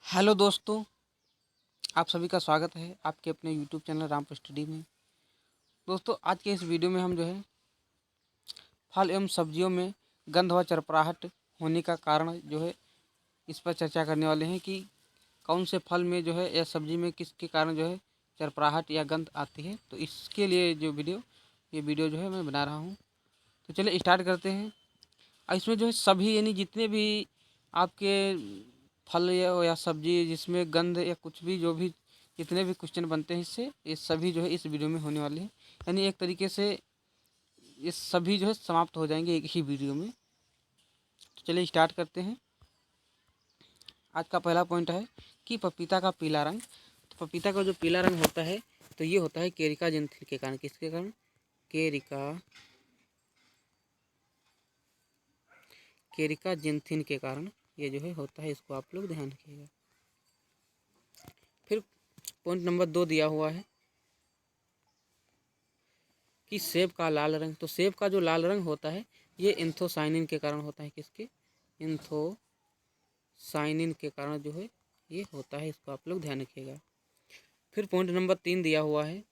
Hello दोस्तों, आप सभी का स्वागत है आपके अपने यूट्यूब चैनल रामपुर स्टडी में। दोस्तों, आज के इस वीडियो में हम जो है फल एवं सब्जियों में गंध व चरपराहट होने का कारण जो है इस पर चर्चा करने वाले हैं कि कौन से फल में जो है या सब्जी में किसके कारण जो है चरपराहट या गंध आती है। तो इसके लिए ये वीडियो जो है मैं बना रहा हूँ। तो चलिए स्टार्ट करते हैं। इसमें जो है सभी यानी जितने भी आपके फल या सब्जी जिसमें गंध या कुछ भी जो भी जितने भी क्वेश्चन बनते हैं इससे ये सभी जो है इस वीडियो में होने वाले हैं। यानी एक तरीके से ये सभी जो है समाप्त हो जाएंगे एक ही वीडियो में। तो चलिए स्टार्ट करते हैं। आज का पहला पॉइंट है कि पपीता का पीला रंग। तो पपीता का जो पीला रंग होता है तो ये होता है केरिका जिंथिल के कारण। किसके कारण? केरिका जिंथिन के कारण ये जो है होता है। इसको आप लोग ध्यान रखिएगा। फिर पॉइंट नंबर 2 दिया हुआ है कि सेब का लाल रंग। तो सेब का जो लाल रंग होता है ये एंथोसाइनिन के कारण होता है। किसके? एंथोसाइनिन के कारण जो है ये होता है। इसको आप लोग ध्यान रखिएगा। फिर पॉइंट नंबर 3 दिया हुआ है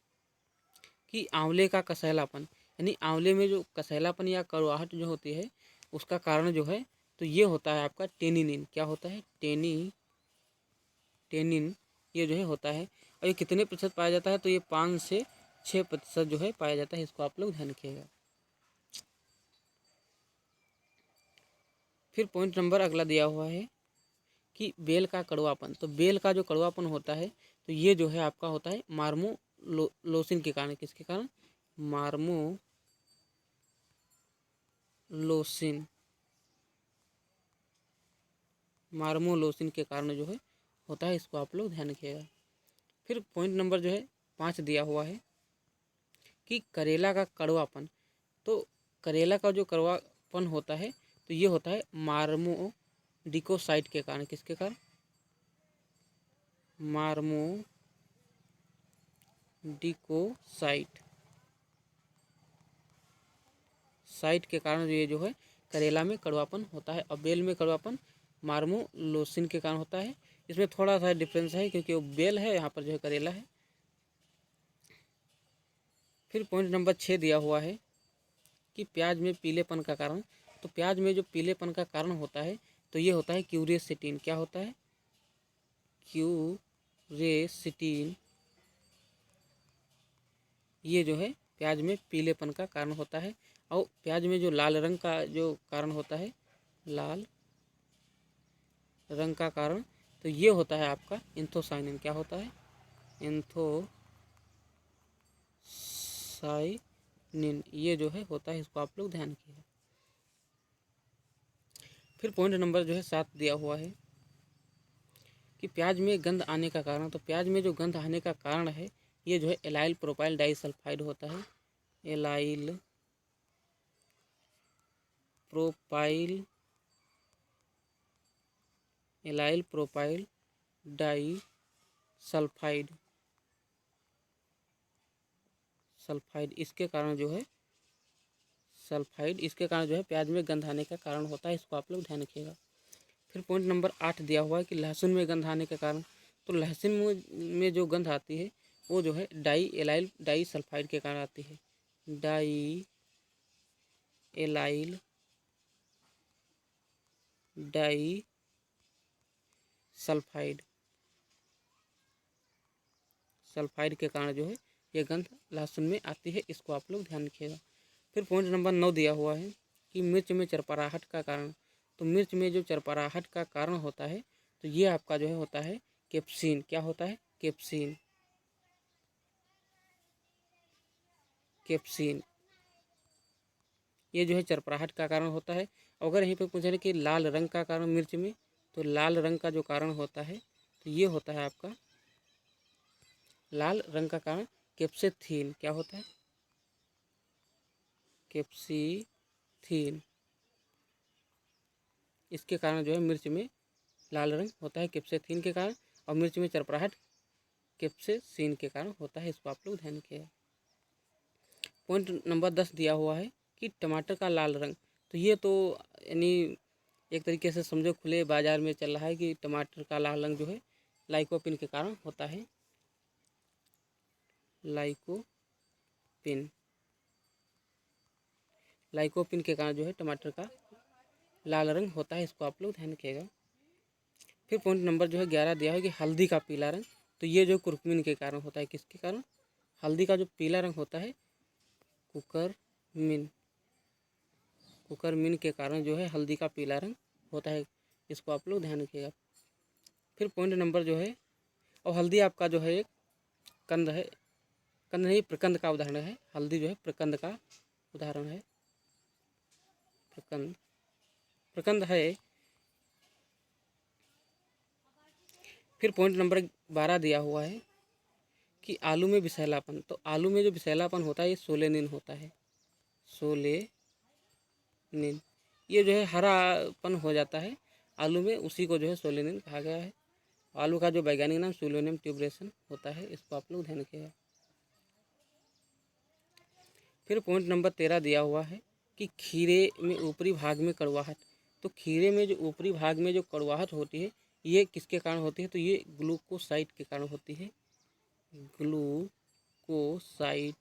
कि आंवले का कसैलापन, यानी आंवले में जो कसैलापन या कड़वाहट जो होती है उसका कारण जो है तो ये होता है आपका टेनिनिन। क्या होता है? टेनिन ये जो है होता है। और ये कितने प्रतिशत पाया जाता है? तो ये 5 से 6% जो है पाया जाता है। इसको आप लोग ध्यान रखिएगा। फिर पॉइंट नंबर अगला दिया हुआ है कि बेल का कड़वापन। तो बेल का जो कड़वापन होता है तो ये जो है आपका होता है लोसिन के कारण। किसके कारण? मार्मोलोसिन के कारण जो है होता है। इसको आप लोग ध्यान रखिएगा। फिर पॉइंट नंबर जो है 5 दिया हुआ है कि करेला का कड़वापन। तो करेला का जो कड़वापन होता है तो ये होता है मार्मोडिकोसाइट के कारण। किसके कारण? मार्मोडिकोसाइट के कारण ये जो है करेला में कड़वापन होता है। और बेल में कड़वापन मार्मोलोसिन के कारण होता है। इसमें थोड़ा सा डिफरेंस है क्योंकि वो बेल है, यहाँ पर जो है करेला है। फिर पॉइंट नंबर 6 दिया हुआ है कि प्याज में पीलेपन का कारण। तो प्याज में जो पीलेपन का कारण होता है तो ये होता है क्यूरेसिटीन। क्या होता है? क्यूरेसिटीन ये जो है प्याज में पीलेपन का कारण होता है। और प्याज में जो लाल रंग का जो कारण होता है, लाल रंग का कारण तो ये होता है आपका एंथोसाइनिन। क्या होता है? एंथोसाइनिन ये जो है होता है। इसको आप लोग ध्यान रखिएगा। फिर पॉइंट नंबर जो है 7 दिया हुआ है कि प्याज में गंध आने का कारण। तो प्याज में जो गंध आने का कारण है ये जो है एलाइल प्रोपाइल डाइसल्फाइड होता है। एलाइल प्रोपाइल डाइसल्फाइड इसके कारण जो है प्याज में गंध आने का कारण होता है। इसको आप लोग ध्यान रखिएगा। फिर पॉइंट नंबर 8 दिया हुआ है कि लहसुन में गंध आने के कारण। तो लहसुन में जो गंध आती है वो जो है डाइसल्फाइड के कारण आती है। सल्फाइड के कारण जो है ये गंध लहसुन में आती है। इसको आप लोग ध्यान रखिएगा। फिर पॉइंट नंबर 9 दिया हुआ है कि मिर्च में चरपराहट का कारण। तो मिर्च में जो चरपराहट का कारण होता है तो ये आपका जो है होता है कैप्सीन। क्या होता है? कैप्सीन ये जो है चरपराहट का कारण होता है। अगर यहीं पर पूछे कि लाल रंग का कारण मिर्च में, तो लाल रंग का जो कारण होता है तो ये होता है आपका लाल रंग का कारण कैप्सेथीन। क्या होता है? कैप्सीथीन इसके कारण जो है मिर्च में लाल रंग होता है कैप्सेथीन के कारण। और मिर्च में चरपराहट कैप्सेसिन के कारण होता है। इसको आप लोग ध्यान रखिएगा। पॉइंट नंबर 10 दिया हुआ है कि टमाटर का लाल रंग। तो ये तो यानी एक तरीके से समझो खुले बाजार में चल रहा है कि टमाटर का लाल रंग जो है लाइकोपिन के कारण होता है। लाइकोपिन लाइकोपिन के कारण जो है टमाटर का लाल रंग होता है, इसको आप लोग ध्यान रखिएगा। फिर पॉइंट नंबर जो है 11 दिया है कि हल्दी का पीला रंग, तो ये जो कुरकुमिन के कारण होता है। किसके कारण? हल्दी का जो पीला रंग होता है कुकरमिन, कुकरमिन के कारण जो है हल्दी का पीला रंग होता है, इसको आप लोग ध्यान रखिएगा। फिर पॉइंट नंबर जो है, और हल्दी आपका जो है एक कंद है, कंद नहीं प्रकंद का उदाहरण है। हल्दी जो है प्रकंद का उदाहरण है, प्रकंद प्रकंद है। फिर पॉइंट नंबर 12 दिया हुआ है कि आलू में विषैलापन, तो आलू में जो विषैलापन होता है ये सोलेनिन होता है। सोलेनिन ये जो है हरापन हो जाता है आलू में, उसी को जो है सोलेनिन कहा गया है। आलू का जो वैज्ञानिक नाम सोलेनियम ट्यूबरेशन होता है, इसको आप लोग ध्यान रखिएगा। फिर पॉइंट नंबर 13 दिया हुआ है कि खीरे में ऊपरी भाग में कड़वाहट, तो खीरे में जो ऊपरी भाग में जो कड़वाहट होती है ये किसके कारण होती है? तो ये ग्लूकोसाइड के कारण होती है। ग्लूकोसाइड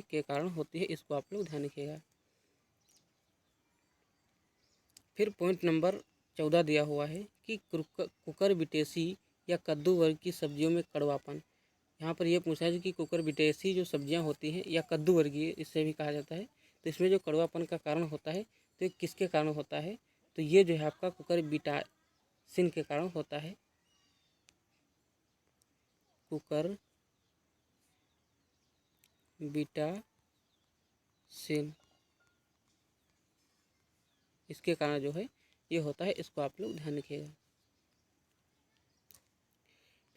के कारण होती है, इसको आप लोग ध्यान रखिएगा। फिर पॉइंट नंबर 14 दिया हुआ है कि कुकुरबिटेसी या कद्दू वर्ग की सब्जियों में कड़वापन। यहाँ पर यह पूछा है कि कुकुरबिटेसी जो सब्जियाँ होती हैं या कद्दू वर्गीय इससे भी कहा जाता है, तो इसमें जो कड़वापन का कारण होता है तो ये किसके कारण होता है? तो ये जो है आपका कुकुरबिटेसिन के कारण होता है। कुकुरबिटेसिन इसके कारण जो है ये होता है, इसको आप लोग ध्यान रखिएगा।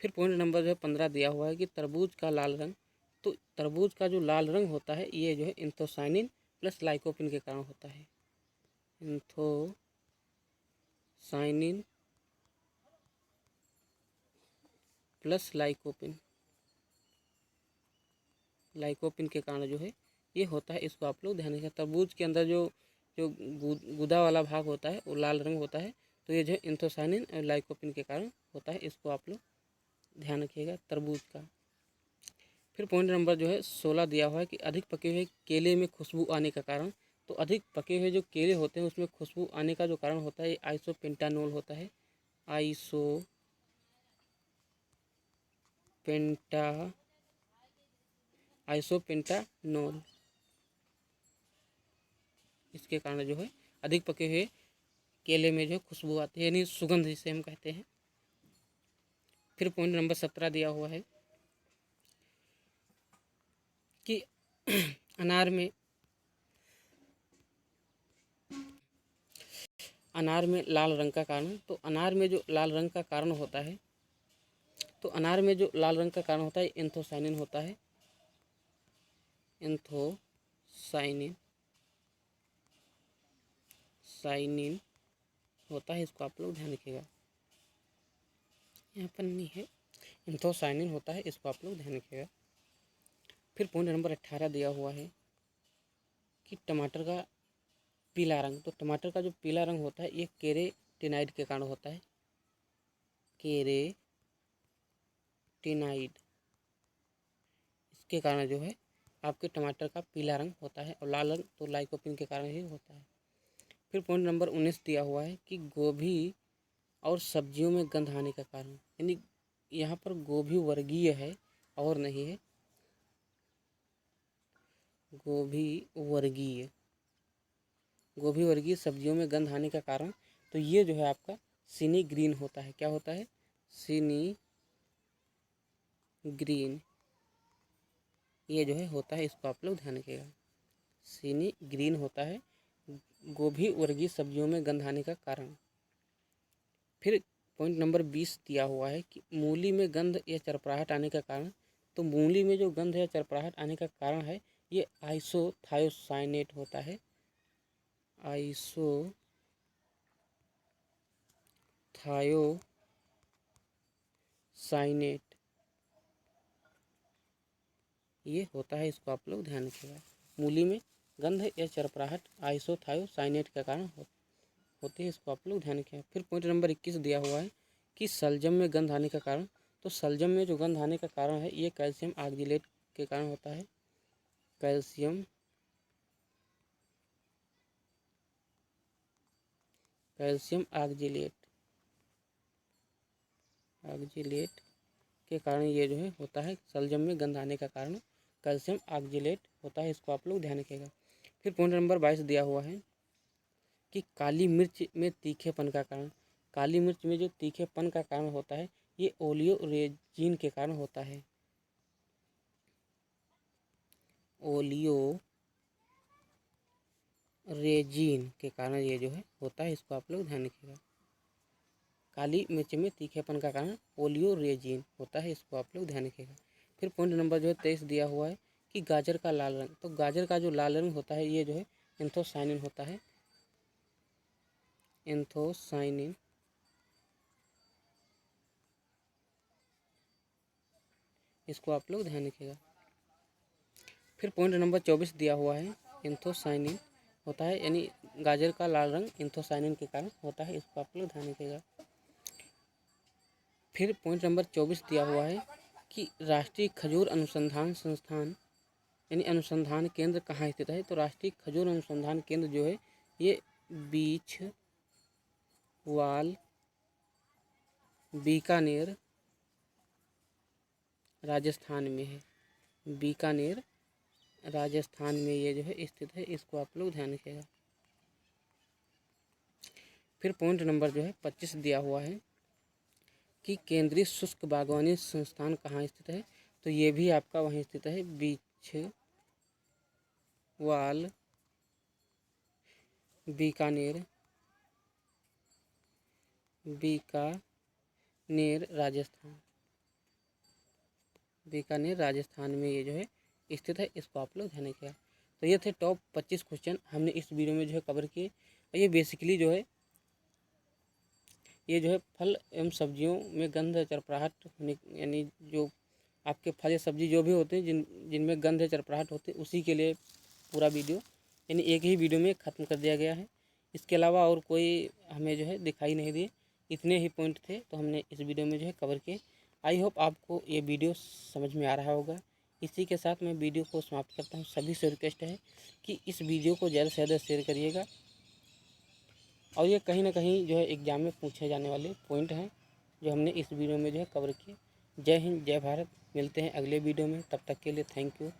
फिर पॉइंट नंबर जो है 15 दिया हुआ है कि तरबूज का लाल रंग, तो तरबूज का जो लाल रंग होता है ये जो है एंथोसाइनिन प्लस लाइकोपिन के कारण होता है। एंथोसाइनिन प्लस लाइकोपिन के कारण जो है ये होता है, इसको आप लोग ध्यान रखिएगा। तरबूज के अंदर जो जो गुदा वाला भाग होता है वो लाल रंग होता है, तो ये जो है एंथोसाइनिन और लाइकोपिन के कारण होता है, इसको आप लोग ध्यान रखिएगा तरबूज का। फिर पॉइंट नंबर जो है 16 दिया हुआ है कि अधिक पके हुए केले में खुशबू आने का कारण, तो अधिक पके हुए जो केले होते हैं उसमें खुशबू आने का जो कारण होता है ये आइसोपेंटानोल होता है। आइसोपेंटानोल इसके कारण जो है अधिक पके हुए केले में जो खुशबू आती है, यानी सुगंध जिसे हम कहते हैं। फिर पॉइंट नंबर 17 दिया हुआ है कि अनार में लाल रंग का कारण, तो अनार में जो लाल रंग का कारण होता है, तो अनार में जो लाल रंग का कारण होता है एंथोसाइनिन होता है। एंथोसाइनिन होता है, इसको आप लोग ध्यान रखिएगा। यहाँ पर नहीं है, एंथोसाइनिन होता है, इसको आप लोग ध्यान रखिएगा। फिर पॉइंट नंबर 18 दिया हुआ है कि टमाटर का पीला रंग, तो टमाटर का जो पीला रंग होता है ये केरेटिनाइड के कारण होता है। केरेटिनाइड इसके कारण जो है आपके टमाटर का पीला रंग होता है, और लाल रंग तो लाइकोपिन के कारण ही होता है। फिर पॉइंट नंबर 19 दिया हुआ है कि गोभी और सब्जियों में गंध आने का कारण, यानी यहाँ पर गोभी वर्गीय है और नहीं है, गोभी वर्गीय सब्जियों में गंध आने का कारण, तो ये जो है आपका सिनी ग्रीन होता है। क्या होता है? सिनी ग्रीन ये जो है होता है, इसको आप लोग ध्यान रखिएगा। सिनी ग्रीन होता है गोभी वर्गीय सब्जियों में गंध आने का कारण। फिर पॉइंट नंबर 20 दिया हुआ है कि मूली में गंध या चरपराहट आने का कारण, तो मूली में जो गंध या चरपराहट आने का कारण है ये आइसोथायोसाइनेट होता है। आइसोथायोसाइनेट ये होता है, इसको आप लोग ध्यान रखिएगा। मूली में गंध या चरपराहट आइसोथायोसाइनेट के कारण होती है। इसको आप लोग ध्यान रखें। फिर पॉइंट नंबर 21 दिया हुआ है कि शलजम में गंध आने का कारण। तो शलजम में जो गंध आने का कारण है ये कैल्शियम ऑक्जेलेट के कारण होता है। कैल्शियम ऑक्जेलेट के कारण ये जो है होता है। शलजम में गंध आने का कारण कैल्शियम ऑक्जेलेट होता है। इसको आप लोग ध्यान रखिएगा। फिर पॉइंट नंबर 22 दिया हुआ है कि काली मिर्च में तीखेपन का कारण। काली मिर्च में जो तीखेपन का कारण होता है ये ओलियोरेजिन के कारण होता है। ओलियोरेजिन के कारण ये जो है होता है। इसको आप लोग ध्यान रखिएगा। काली मिर्च में तीखेपन का कारण ओलियोरेजिन होता है। इसको आप लोग ध्यान रखिएगा। फिर पॉइंट नंबर जो है 23 दिया हुआ है कि गाजर का लाल रंग। तो गाजर का जो लाल रंग होता है ये जो है एंथोसाइनिन होता है। एंथोसाइनिन इसको आप लोग ध्यान रखिएगा। फिर पॉइंट नंबर 24 दिया हुआ है एंथोसाइनिन होता है, यानी गाजर का लाल रंग एंथोसाइनिन के कारण होता है। इसको आप लोग ध्यान रखिएगा। फिर पॉइंट नंबर 24 दिया हुआ है कि राष्ट्रीय खजूर अनुसंधान संस्थान यानी अनुसंधान केंद्र कहाँ स्थित है। तो राष्ट्रीय खजूर अनुसंधान केंद्र जो है ये बीछवाल बीकानेर राजस्थान में है। बीकानेर राजस्थान में ये जो है स्थित है। इसको आप लोग ध्यान रखिएगा। फिर पॉइंट नंबर जो है 25 दिया हुआ है कि केंद्रीय शुष्क बागवानी संस्थान कहाँ स्थित है। तो ये भी आपका वहीं स्थित है, बीछवाल बीकानेर राजस्थान। बीकानेर राजस्थान में ये जो है स्थित है। इसको आप लोग ध्यान रखिएगा। तो ये थे टॉप 25 क्वेश्चन हमने इस वीडियो में जो है कवर किए। और ये बेसिकली जो है फल एवं सब्जियों में गंध चरपराहट होने, यानी जो आपके फल या सब्जी जो भी होते हैं जिनमें गंध या चरपराहट होते हैं उसी के लिए पूरा वीडियो यानी एक ही वीडियो में ख़त्म कर दिया गया है। इसके अलावा और कोई हमें जो है दिखाई नहीं दिए। इतने ही पॉइंट थे तो हमने इस वीडियो में जो है कवर किए। आई होप आपको ये वीडियो समझ में आ रहा होगा। इसी के साथ मैं वीडियो को समाप्त करता हूँ। सभी से रिक्वेस्ट है कि इस वीडियो को ज़्यादा से ज़्यादा शेयर करिएगा। और ये कहीं ना कहीं जो है एग्ज़ाम में पूछे जाने वाले पॉइंट हैं जो हमने इस वीडियो में जो है कवर किए। जय हिंद, जय भारत। मिलते हैं अगले वीडियो में। तब तक के लिए थैंक यू।